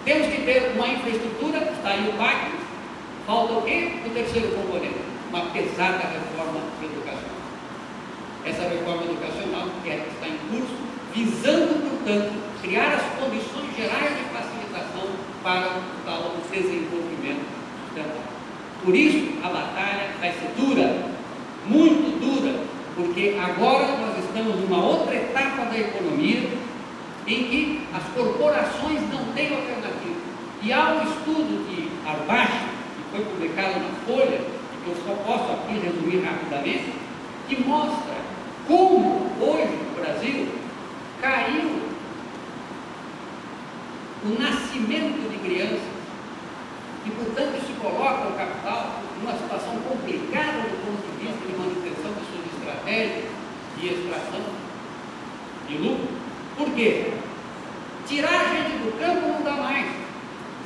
Temos que ter uma infraestrutura, está aí o PAC, falta o quê? O terceiro componente, uma pesada reforma educacional. Essa reforma educacional está em curso, visando, portanto, criar as condições gerais de facilitação para o tal desenvolvimento sustentável. Por isso, a batalha vai ser dura, muito dura, porque agora nós estamos numa outra etapa da economia em que as corporações não têm alternativa. E há um estudo de Harvard, que foi publicado na Folha, e que eu só posso aqui resumir rapidamente, que mostra como hoje no Brasil caiu o nascimento de crianças, e portanto isso coloca o capital numa situação complicada do ponto de vista de manutenção de suas estratégias de extração de lucro. Por quê? Tirar a gente do campo não dá mais.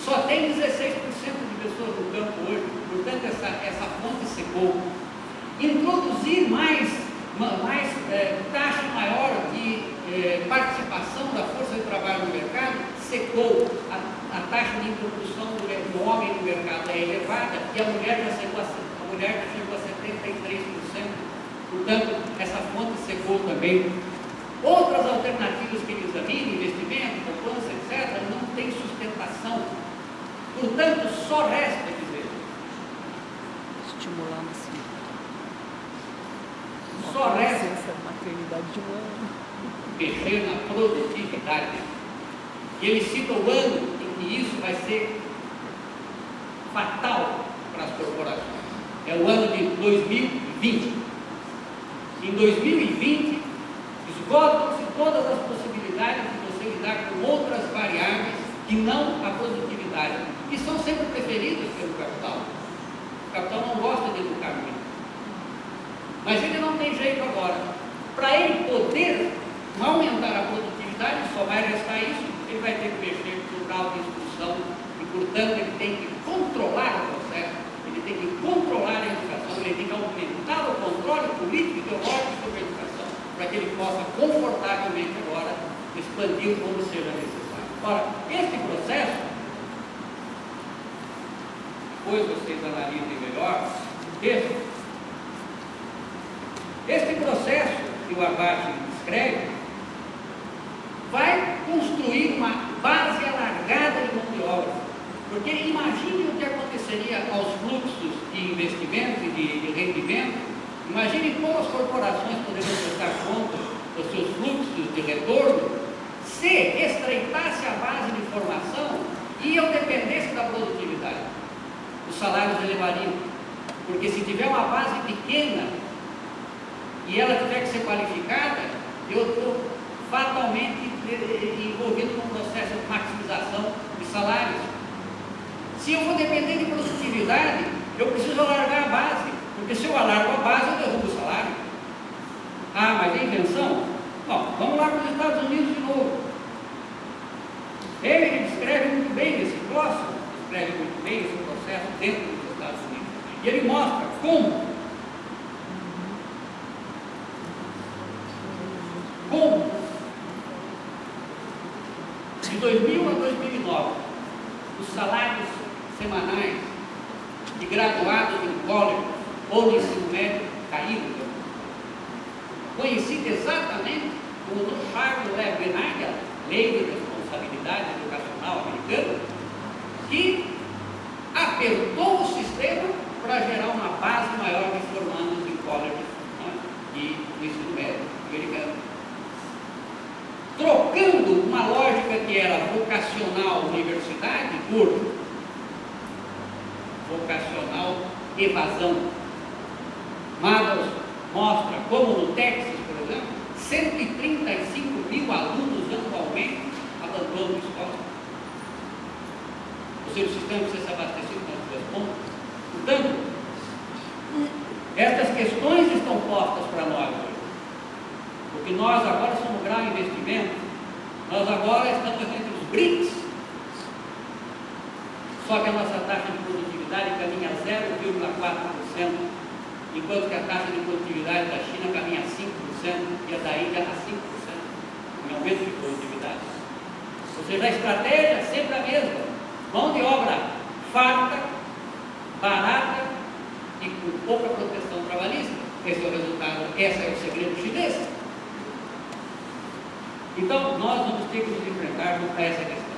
Só tem 16% de pessoas no campo hoje, portanto essa fonte secou. Introduzir mais taxa maior de participação da força de trabalho no mercado secou. A taxa de introdução do homem no mercado é elevada e a mulher já chegou a 73%. Portanto, essa fonte secou também. Outras alternativas que ele examina, investimento, poupança, etc., não tem sustentação. Portanto, só resta dizer. Estimulando sim. Só resta maternidade de um ano. mexer na produtividade. E ele cita o ano em que isso vai ser fatal para as corporações. É o ano de 2020. Em 2020, esgotam-se todas as possibilidades de você lidar com outras variáveis que não a produtividade, que são sempre preferidas pelo capital. O capital não gosta de educar muito. Mas ele não tem jeito agora. Para ele poder aumentar a produtividade, só vai restar isso, ele vai ter que mexer no grau de instrução e, portanto, ele tem que controlar o processo, ele tem que controlar a educação, ele tem que aumentar o controle político e ideológico sobre a educação, para que ele possa confortavelmente agora expandir quando seja necessário. Ora, este processo, depois vocês analisem melhor o texto, este processo que o Abate descreve vai construir uma base alargada de mão de obra, porque imagine o que aconteceria aos fluxos de investimento e de rendimento. Imagine como as corporações poderiam prestar conta dos seus fluxos de retorno se estreitasse a base de formação e eu dependesse da produtividade. Os salários elevariam, porque se tiver uma base pequena e ela tiver que ser qualificada, eu estou fatalmente envolvido num processo de maximização de salários. Se eu for depender de produtividade, eu preciso alargar a base, porque se eu alargo a base, eu derrubo o salário. Ah, mas tem invenção? Bom, vamos lá para os Estados Unidos de novo. Ele descreve muito bem esse processo, descreve muito bem esse processo dentro dos Estados Unidos. E ele mostra como de 2000 a 2009, os salários semanais de graduados em college ou de ensino médio caíram. Conhecido exatamente como no Charles Levenagel, Lei de Responsabilidade Educacional Americana, que apertou o sistema para gerar uma base maior de formandos em college, né, e no ensino médio americano. Trocando uma lógica que era vocacional universidade por vocacional evasão. Maddux mostra como no Texas, por exemplo, 135 mil alunos anualmente abandonam a escola. Ou seja, o sistema precisa ser abastecido com as duas pontas. Portanto, estas questões estão postas para nós hoje. Porque nós agora somos grau em investimento, nós agora estamos entre os BRICS, só que a nossa taxa de produtividade caminha a 0,4%, enquanto que a taxa de produtividade da China caminha a 5% e a da Índia a 5%, em aumento de produtividade. Ou seja, a estratégia é sempre a mesma. Mão de obra farta, barata e com pouca proteção trabalhista. Esse é o resultado, esse é o segredo chinês. Então, nós vamos ter que nos enfrentar a essa questão.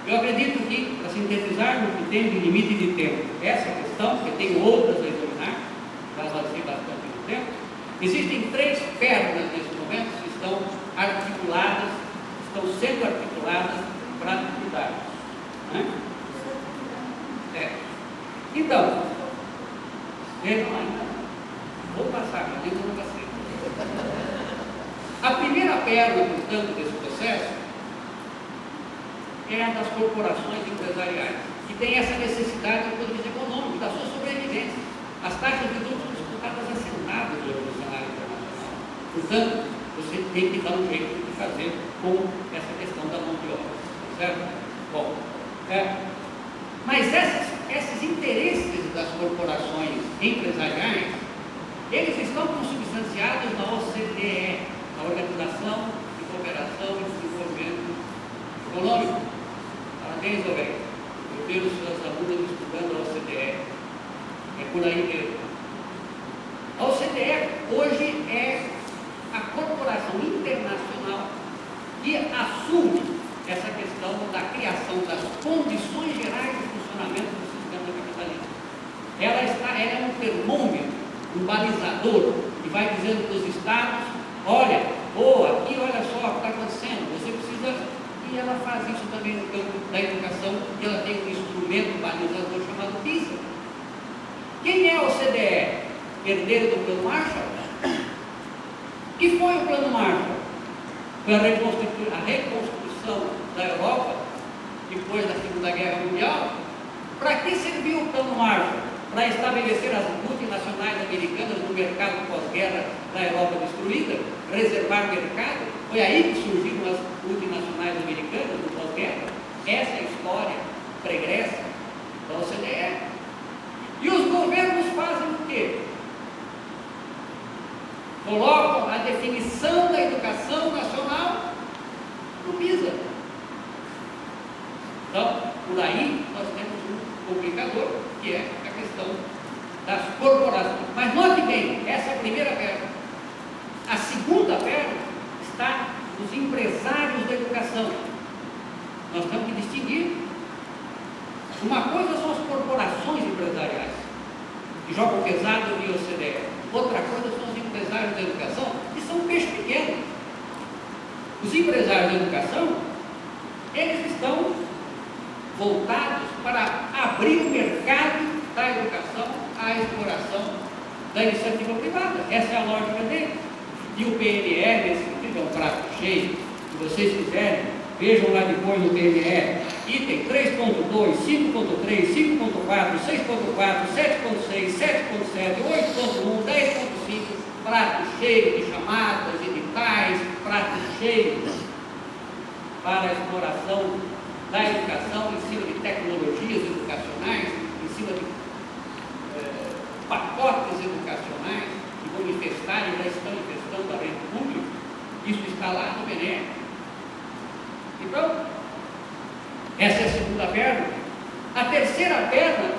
Eu acredito que, para sintetizar no que tem de limite de tempo, essa questão, que tem outras a examinar, já avancei bastante no tempo, existem 3 pernas nesse momento que estão articuladas, estão sendo articuladas para atividades. Né? Então, vejam lá, vou passar, mas eu não passei. A primeira perna, portanto, desse processo é a das corporações empresariais, que tem essa necessidade do ponto de vista econômico, da sua sobrevivência. As taxas de juros são disputadas assentadas hoje no cenário internacional. Portanto, você tem que dar um jeito de fazer com essa questão da mão de obra. Certo? Bom, mas esses interesses das corporações empresariais, eles estão consubstanciados na OCDE, a Organização de Cooperação e Desenvolvimento Econômico. Parabéns, Roberto. Eu vejo seus alunos estudando a OCDE. É por aí mesmo. A OCDE hoje é a corporação internacional que assume essa questão da criação das condições gerais de funcionamento do sistema capitalista. Ela é um termômetro, um balizador, que vai dizendo para os estados: olha, aqui olha só o que está acontecendo, você precisa. E ela faz isso também no campo da educação, e ela tem um instrumento balizador chamado PISA. Quem é a OCDE? Herdeiro do Plano Marshall? O que foi o Plano Marshall? Foi a reconstrução da Europa depois da Segunda Guerra Mundial. Para que serviu o Plano Marshall? Para estabelecer as multinacionais americanas no mercado pós-guerra da Europa destruída, reservar mercado. Foi aí que surgiram as multinacionais americanas no pós-guerra. Essa é a história pregressa da OCDE. E os governos fazem o quê? Colocam a definição da educação nacional no PISA. Então, por aí nós temos um complicador, que é a questão das corporações. Mas note bem, essa é a primeira perna. A segunda perna está nos empresários da educação. Nós temos que distinguir. Uma coisa são as corporações empresariais, que jogam pesado no OCDE. Outra coisa são os empresários da educação, que são um peixe pequeno. Os empresários da educação, eles estão voltados para abrir o mercado da educação à exploração da iniciativa privada. Essa é a lógica dele. E o PNR, esse é um prato cheio, se vocês quiserem, vejam lá depois no PNR, item 3.2, 5.3, 5.4, 6.4, 7.6, 7.7, 8.1, 10.5, prato cheio de chamadas, editais, prato cheio para a exploração da educação em cima de tecnologias educacionais, em cima de pacotes educacionais que vão infestar e já estão infestando a rede pública. Isso está lá no PNR. Então, essa é a segunda perna. A terceira perna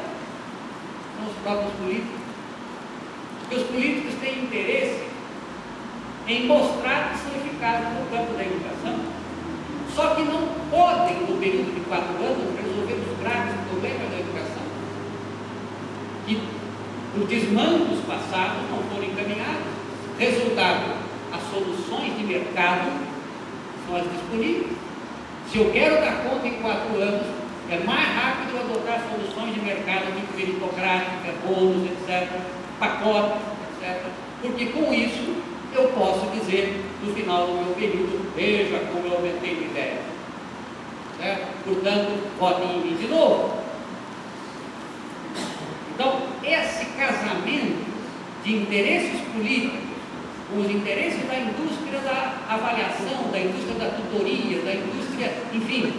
são os próprios políticos. Porque os políticos têm interesse em mostrar que são eficazes no campo da educação. Só que não podem, no período de 4 anos, resolver os graves problemas da educação. E os desmandos passados não foram encaminhados. Resultado, as soluções de mercado são as disponíveis. Se eu quero dar conta em 4 anos, é mais rápido eu adotar soluções de mercado tipo meritocrática, bônus, etc., pacotes, etc., porque com isso eu posso dizer, no final do meu período, veja como eu aumentei de ideia. Certo? Portanto, votem em mim de novo. Então, esse casamento de interesses políticos com os interesses da indústria da avaliação, da indústria da tutoria, da indústria, enfim,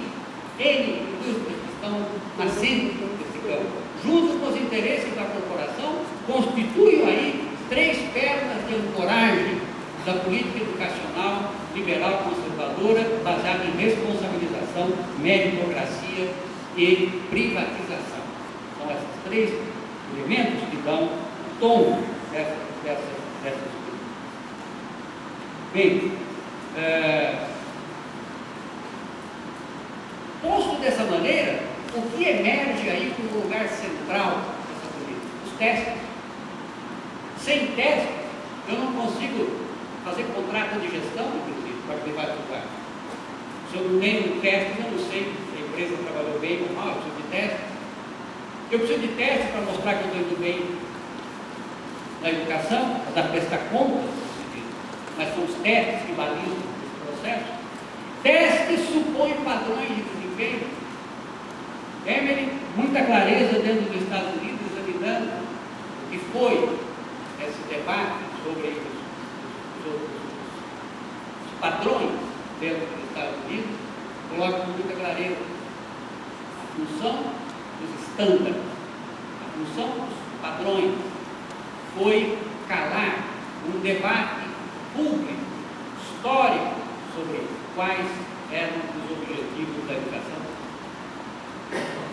N indústrias que estão nascendo nesse campo, junto com os interesses da corporação, constituem aí 3 pernas de ancoragem da política educacional liberal conservadora, baseada em responsabilização. centralização, meritocracia e privatização. São esses três elementos que dão o tom dessas políticas. Bem, posto dessa maneira, o que emerge aí como lugar central dessa política? Os testes. Sem testes, eu não consigo fazer contrato de gestão, inclusive, para privatizar. Se eu não tenho um teste, eu não sei se a empresa trabalhou bem ou mal, eu preciso de teste. Eu preciso de teste para mostrar que eu estou indo bem na educação, para prestar contas, mas são os testes que balizam esse processo. Testes supõem padrões de desempenho. Emily, muita clareza dentro dos Estados Unidos, examinando o que foi esse debate sobre os padrões dentro dos Estados Unidos, coloca com muita clareza a função dos estándares, a função dos padrões foi calar um debate público, histórico, sobre quais eram os objetivos da educação.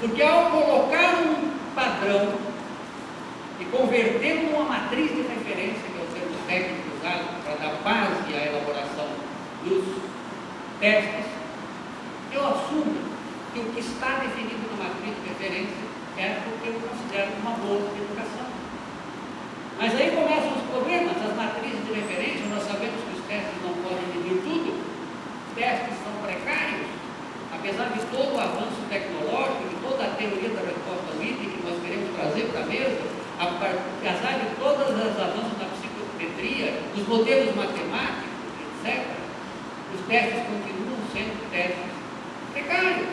Porque ao colocar um padrão e convertê-lo numa matriz de referência, que é o termo técnico usado para dar base à elaboração dos testes, eu assumo que o que está definido na matriz de referência é o que eu considero uma boa educação. Mas aí começam os problemas, as matrizes de referência, nós sabemos que os testes não podem medir tudo, os testes são precários, apesar de todo o avanço tecnológico, de toda a teoria da resposta líquida que nós queremos trazer para a mesa, apesar de todos os avanços da psicometria, dos modelos matemáticos, etc., os testes continuam sendo testes precários,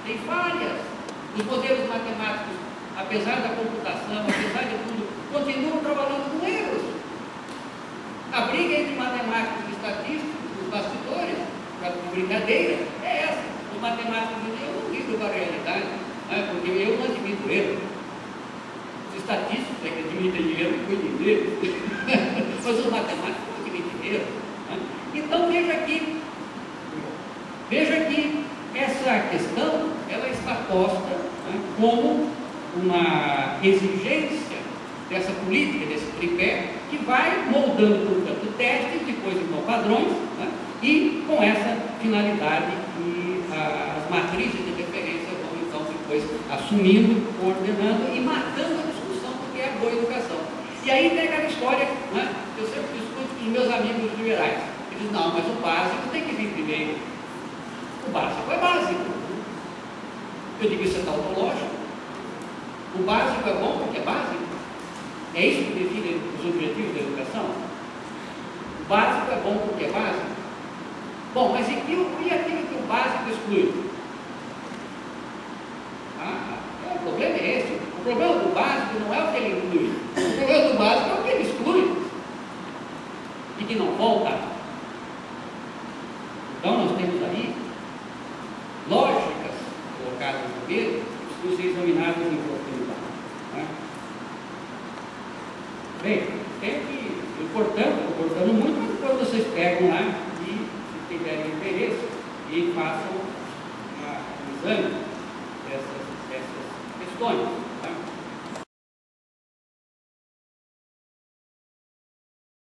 tem falhas. Os modelos matemáticos, apesar da computação, apesar de tudo, continuam trabalhando com erros. A briga entre matemáticos e estatísticos, os bastidores, para brincadeira, é essa. Os matemáticos dizem, eu não lido para a realidade, né, porque eu não admito erro. Os estatísticos é que admitem erro e cuidem deles. Mas os matemáticos não admitem erro. Né? Então veja que essa questão ela está posta, né, como uma exigência dessa política, desse tripé, que vai moldando, portanto, testes, depois então padrões, né, e com essa finalidade que as matrizes de referência vão então depois assumindo, coordenando e matando a discussão do que é a boa educação. E aí tem aquela história, né, eu sempre discuto com os meus amigos liberais. Eles dizem, não, mas o básico tem que vir primeiro. O básico é básico. Eu digo, isso é tautológico. O básico é bom porque é básico. É isso que define os objetivos da educação. O básico é bom porque é básico. Bom, mas e aquilo que o básico exclui? O problema é esse. O problema do básico não é o que ele inclui. O problema do básico é o que ele exclui. E que não volta. Então nós temos aí lógicas colocadas no meio que precisam ser examinadas em profundidade. Né? Bem, tem que ir cortando muito, mas depois vocês pegam lá e, se tiverem interesse, e façam um exame dessas questões.